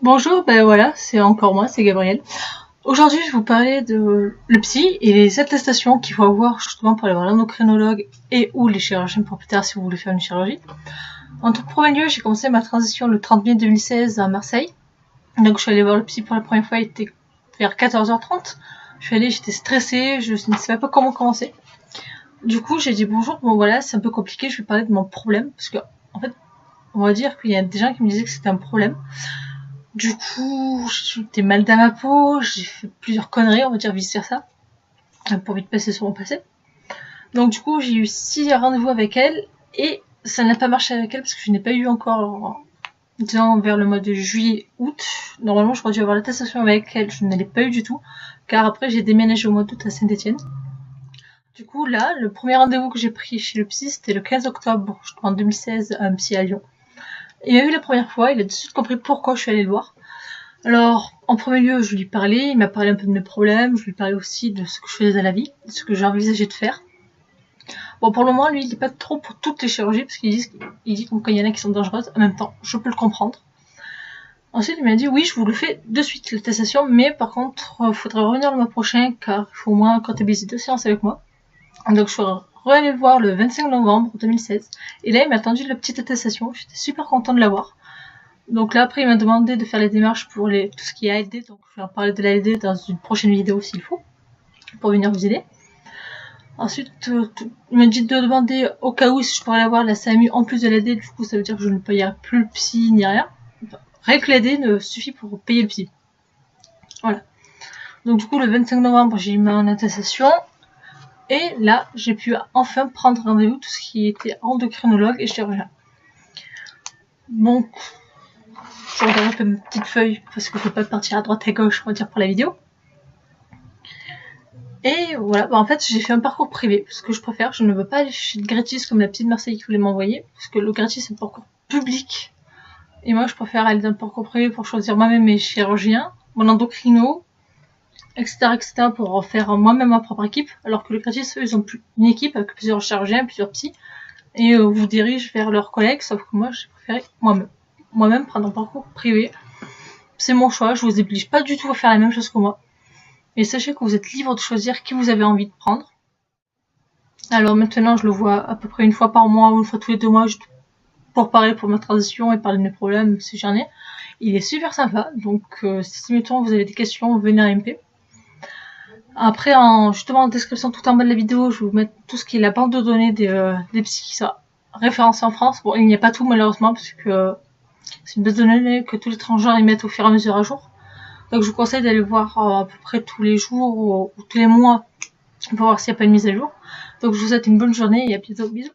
Bonjour, ben voilà, c'est encore moi, c'est Gabriel. Aujourd'hui, je vais vous parler de le psy et les attestations qu'il faut avoir justement pour aller voir l'endocrinologue et ou les chirurgiens pour plus tard si vous voulez faire une chirurgie. En tout premier lieu, j'ai commencé ma transition le 30 mai 2016 à Marseille. Donc je suis allée voir le psy pour la première fois, il était vers 14h30. Je suis allée, j'étais stressée, je ne savais pas comment commencer. Du coup, j'ai dit bonjour, bon voilà, c'est un peu compliqué, je vais parler de mon problème, parce que, en fait, on va dire qu'il y a des gens qui me disaient que c'était un problème. Du coup, j'étais mal dans ma peau, j'ai fait plusieurs conneries, on va dire vice versa, pour vite passer sur mon passé. Donc du coup, j'ai eu 6 rendez-vous avec elle, et ça n'a pas marché avec elle, parce que je n'ai pas eu encore, disons, vers le mois de juillet-août. Normalement, j'aurais dû avoir l'attestation avec elle, je ne l'ai pas eu du tout, car après, j'ai déménagé au mois d'août à Saint-Etienne. Du coup, là, le premier rendez-vous que j'ai pris chez le psy, c'était le 15 octobre, je crois, en 2016, un psy à Lyon. Il m'a vu la première fois, il a tout de suite compris pourquoi je suis allée le voir. Alors, en premier lieu, je lui parlais, il m'a parlé un peu de mes problèmes, je lui parlais aussi de ce que je faisais à la vie, de ce que j'envisageais de faire. Bon, pour le moment, lui, il n'est pas trop pour toutes les chirurgies, parce qu'il dit qu'il y en a qui sont dangereuses, en même temps, je peux le comprendre. Ensuite, il m'a dit, oui, je vous le fais de suite, l'attestation, mais par contre, il faudrait revenir le mois prochain, car il faut au moins comptabiliser 2 séances avec moi. Donc, je suis re-allée le voir le 25 novembre 2016, et là, il m'a attendu la petite attestation, j'étais super content de l'avoir. Donc là, après, il m'a demandé de faire les démarches pour tout ce qui est ALD, donc je vais en parler de l'ALD dans une prochaine vidéo s'il faut, pour venir vous aider. Ensuite, il m'a dit de demander au cas où si je pourrais avoir la SAMU en plus de l'ALD, du coup ça veut dire que je ne payerai plus le psy ni rien. Rien que l'ALD ne suffit pour payer le psy. Voilà. Donc du coup, le 25 novembre, j'ai eu mon attestation, et là, j'ai pu enfin prendre rendez-vous tout ce qui était endocrinologue et chirurgien. Bon, je regarde un peu mes petites feuilles, parce que je ne peux pas partir à droite et à gauche, on va dire, pour la vidéo. Et voilà, en fait, j'ai fait un parcours privé, ce que je préfère. Je ne veux pas aller chez le gratis comme la petite Marseille qui voulait m'envoyer, parce que le gratis, c'est un parcours public. Et moi, je préfère aller dans le parcours privé pour choisir moi-même mes chirurgiens, mon endocrino, etc., pour faire moi-même ma propre équipe. Alors que le gratis, eux, ils ont plus une équipe avec plusieurs chirurgiens, plusieurs psys, et vous dirigent vers leurs collègues, sauf que moi, j'ai préféré moi-même prendre un parcours privé. C'est mon choix, je vous oblige pas du tout à faire la même chose que moi. Et sachez que vous êtes libre de choisir qui vous avez envie de prendre. Alors maintenant, je le vois à peu près une fois par mois ou une fois tous les 2 mois pour parler pour ma transition et parler de mes problèmes si j'en ai. Il est super sympa, donc si mettons vous avez des questions, venez à MP. Après, justement en description tout en bas de la vidéo, je vais vous mettre tout ce qui est la banque de données des psys qui sont référencés en France. Bon, il n'y a pas tout malheureusement, parce que c'est une base de données que tous les étrangers ils mettent au fur et à mesure à jour. Donc je vous conseille d'aller voir à peu près tous les jours ou tous les mois pour voir s'il n'y a pas une mise à jour. Donc je vous souhaite une bonne journée et à bientôt. Bisous.